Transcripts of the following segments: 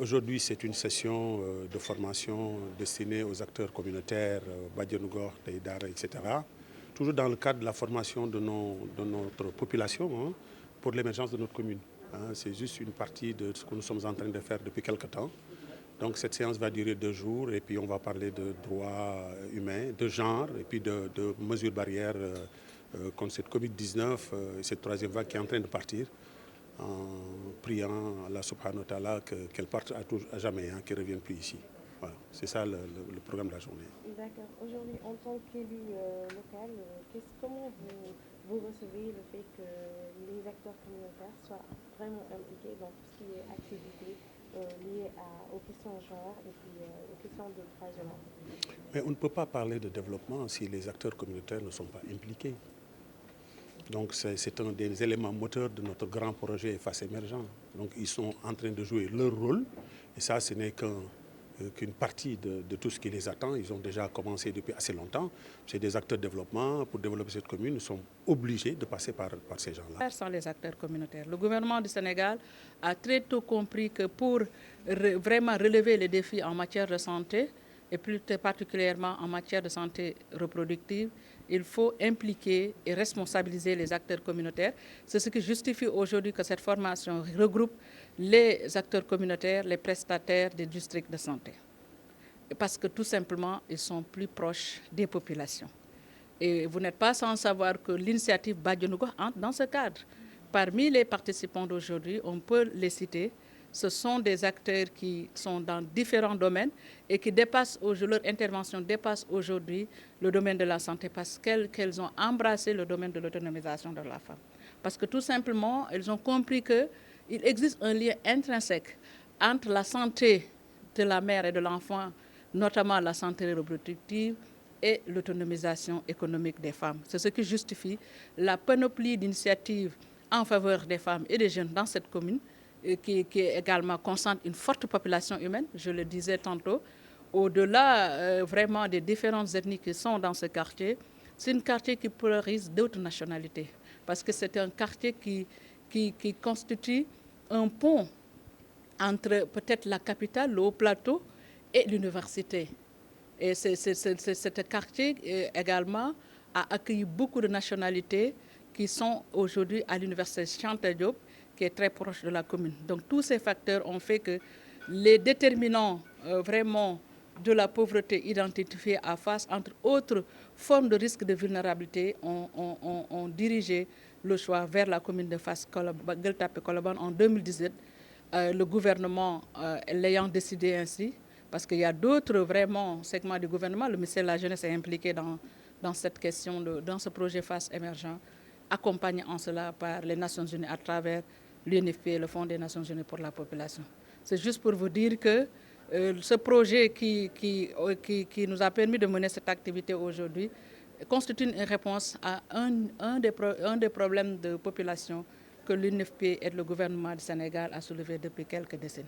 Aujourd'hui, c'est une session de formation destinée aux acteurs communautaires, Badianougor, Teïdara, etc. Toujours dans le cadre de la formation de notre population, hein, pour l'émergence de notre commune. Hein. C'est juste une partie de ce que nous sommes en train de faire depuis quelque temps. Donc cette séance va durer 2 jours et puis on va parler de droits humains, de genre et puis de mesures barrières contre cette Covid-19 et cette troisième vague qui est en train de partir, en priant Allah subhanahu wa ta'ala qu'elle parte à jamais, hein, qu'elle ne revienne plus ici. Voilà, c'est ça le programme de la journée. D'accord. Aujourd'hui, en tant qu'élu local, comment vous recevez le fait que les acteurs communautaires soient vraiment impliqués dans tout ce qui est activité liée aux questions de genre et puis aux questions de droits humains? Mais on ne peut pas parler de développement si les acteurs communautaires ne sont pas impliqués. Donc c'est un des éléments moteurs de notre grand projet FACE émergent. Donc ils sont en train de jouer leur rôle et ça ce n'est qu'une partie de tout ce qui les attend. Ils ont déjà commencé depuis assez longtemps. C'est des acteurs de développement. Pour développer cette commune, nous sommes obligés de passer par ces gens-là. Sans les acteurs communautaires. Le gouvernement du Sénégal a très tôt compris que pour vraiment relever les défis en matière de santé, et plus particulièrement en matière de santé reproductive, il faut impliquer et responsabiliser les acteurs communautaires. C'est ce qui justifie aujourd'hui que cette formation regroupe les acteurs communautaires, les prestataires des districts de santé. Parce que tout simplement, ils sont plus proches des populations. Et vous n'êtes pas sans savoir que l'initiative Badianougor entre dans ce cadre. Parmi les participants d'aujourd'hui, on peut les citer. Ce sont des acteurs qui sont dans différents domaines et qui dépassent, leur intervention dépasse aujourd'hui le domaine de la santé parce qu'elles ont embrassé le domaine de l'autonomisation de la femme. Parce que tout simplement, elles ont compris qu'il existe un lien intrinsèque entre la santé de la mère et de l'enfant, notamment la santé reproductive, et l'autonomisation économique des femmes. C'est ce qui justifie la panoplie d'initiatives en faveur des femmes et des jeunes dans cette commune, qui également concentre une forte population humaine, je le disais tantôt, au-delà vraiment des différentes ethnies qui sont dans ce quartier. C'est un quartier qui polarise d'autres nationalités, parce que c'est un quartier qui constitue un pont entre peut-être la capitale, le Haut-Plateau, et l'université. Et ce quartier également a accueilli beaucoup de nationalités qui sont aujourd'hui à l'université Cheikh Anta Diop, qui est très proche de la commune. Donc tous ces facteurs ont fait que les déterminants vraiment de la pauvreté identifiée à face, entre autres formes de risque de vulnérabilité, ont dirigé le choix vers la commune de Fass Gueule Tapée Colobane en 2017. Le gouvernement l'ayant décidé ainsi, parce qu'il y a d'autres vraiment segments du gouvernement. Le ministère de la Jeunesse est impliqué dans cette question, dans ce projet FACE émergent, accompagné en cela par les Nations Unies à travers l'UNFP, le Fonds des Nations Unies pour la population. C'est juste pour vous dire que ce projet qui nous a permis de mener cette activité aujourd'hui constitue une réponse à un des problèmes de population que l'UNFP et le gouvernement du Sénégal a soulevé depuis quelques décennies.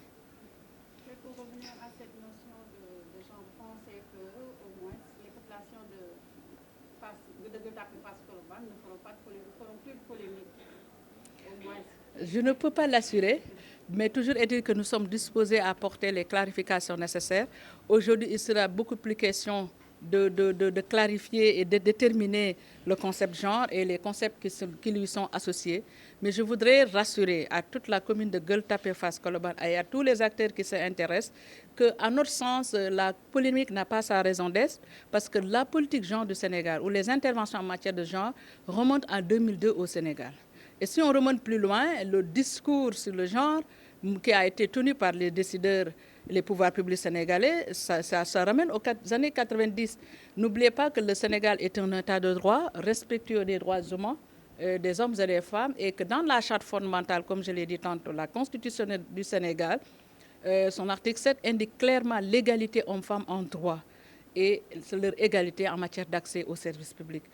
Je ne peux pas l'assurer, mais toujours est-il que nous sommes disposés à apporter les clarifications nécessaires. Aujourd'hui, il sera beaucoup plus question de clarifier et de déterminer le concept genre et les concepts qui lui sont associés. Mais je voudrais rassurer à toute la commune de Gueule Tapée Fass Colobane et à tous les acteurs qui s'intéressent qu'à notre sens, la polémique n'a pas sa raison d'être parce que la politique genre du Sénégal ou les interventions en matière de genre remontent à 2002 au Sénégal. Et si on remonte plus loin, le discours sur le genre qui a été tenu par les décideurs, les pouvoirs publics sénégalais, ça ramène aux années 90. N'oubliez pas que le Sénégal est un état de droit, respectueux des droits humains des hommes et des femmes, et que dans la charte fondamentale, comme je l'ai dit tantôt, la Constitution du Sénégal, son article 7 indique clairement l'égalité hommes-femmes en droit et leur égalité en matière d'accès aux services publics.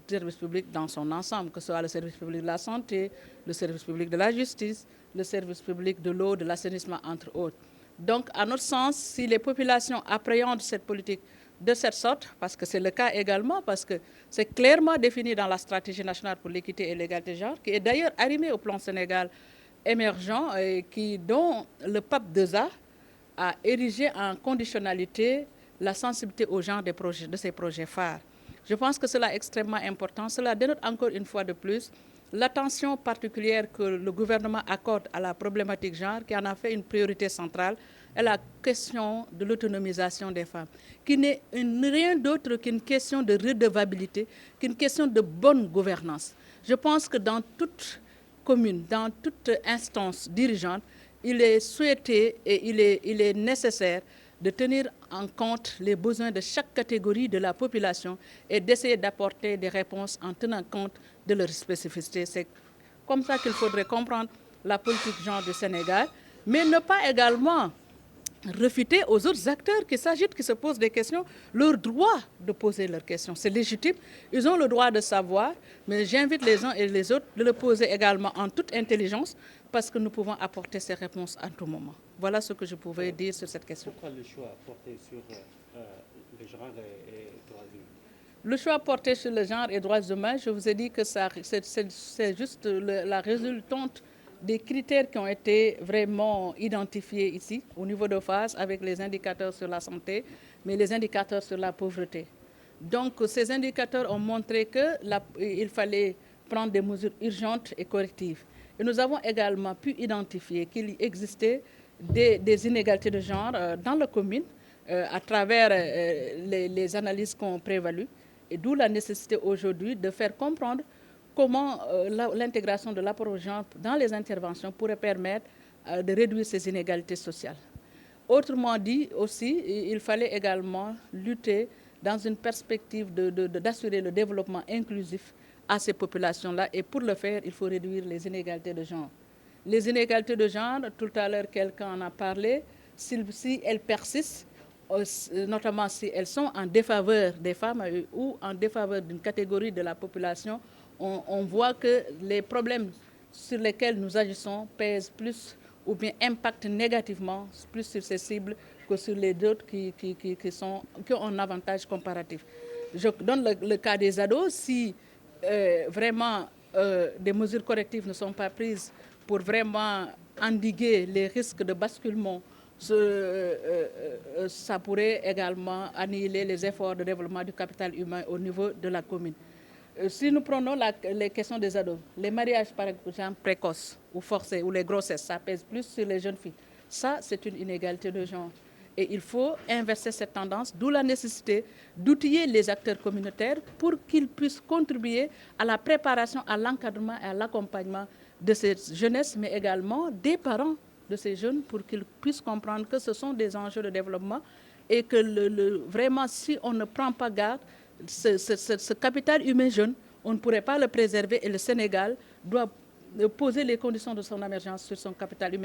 Service public dans son ensemble, que ce soit le service public de la santé, le service public de la justice, le service public de l'eau, de l'assainissement, entre autres. Donc, à notre sens, si les populations appréhendent cette politique de cette sorte, parce que c'est le cas également, parce que c'est clairement défini dans la stratégie nationale pour l'équité et l'égalité de genre, qui est d'ailleurs arrimée au plan Sénégal émergent, et dont le pape 2A a érigé en conditionnalité la sensibilité au genre de ces projets phares. Je pense que cela est extrêmement important. Cela dénote encore une fois de plus l'attention particulière que le gouvernement accorde à la problématique genre, qui en a fait une priorité centrale, est la question de l'autonomisation des femmes, qui n'est rien d'autre qu'une question de redevabilité, qu'une question de bonne gouvernance. Je pense que dans toute commune, dans toute instance dirigeante, il est souhaité et il est nécessaire de tenir en compte les besoins de chaque catégorie de la population et d'essayer d'apporter des réponses en tenant compte de leurs spécificités. C'est comme ça qu'il faudrait comprendre la politique genre du Sénégal, mais ne pas également refuter aux autres acteurs qui s'agitent, qui se posent des questions, leur droit de poser leurs questions. C'est légitime, ils ont le droit de savoir, mais j'invite les uns et les autres de le poser également en toute intelligence, parce que nous pouvons apporter ces réponses à tout moment. Voilà ce que je pouvais dire sur cette question. Pourquoi le choix porté sur le genre et droits humains? Le choix porté sur le genre et droits humains, je vous ai dit que c'est juste la résultante des critères qui ont été vraiment identifiés ici, au niveau de phase, avec les indicateurs sur la santé, mais les indicateurs sur la pauvreté. Donc, ces indicateurs ont montré qu'il fallait prendre des mesures urgentes et correctives. Et nous avons également pu identifier qu'il existait des inégalités de genre dans la commune à travers les analyses qui ont prévalu, et d'où la nécessité aujourd'hui de faire comprendre comment l'intégration de l'approche genre dans les interventions pourrait permettre de réduire ces inégalités sociales. Autrement dit aussi, il fallait également lutter dans une perspective d'assurer le développement inclusif à ces populations-là, et pour le faire, il faut réduire les inégalités de genre. Les inégalités de genre, tout à l'heure quelqu'un en a parlé, si elles persistent, notamment si elles sont en défaveur des femmes ou en défaveur d'une catégorie de la population, on voit que les problèmes sur lesquels nous agissons pèsent plus ou bien impactent négativement plus sur ces cibles que sur les autres qui ont un avantage comparatif. Je donne le cas des ados. Si vraiment des mesures correctives ne sont pas prises pour vraiment endiguer les risques de basculement, ça pourrait également annihiler les efforts de développement du capital humain au niveau de la commune. Si nous prenons les questions des ados, les mariages par exemple précoces ou forcés ou les grossesses, ça pèse plus sur les jeunes filles. Ça, c'est une inégalité de genre. Et il faut inverser cette tendance, d'où la nécessité d'outiller les acteurs communautaires pour qu'ils puissent contribuer à la préparation, à l'encadrement et à l'accompagnement de cette jeunesse, mais également des parents de ces jeunes pour qu'ils puissent comprendre que ce sont des enjeux de développement et que vraiment, si on ne prend pas garde, ce capital humain jeune, on ne pourrait pas le préserver, et le Sénégal doit poser les conditions de son émergence sur son capital humain.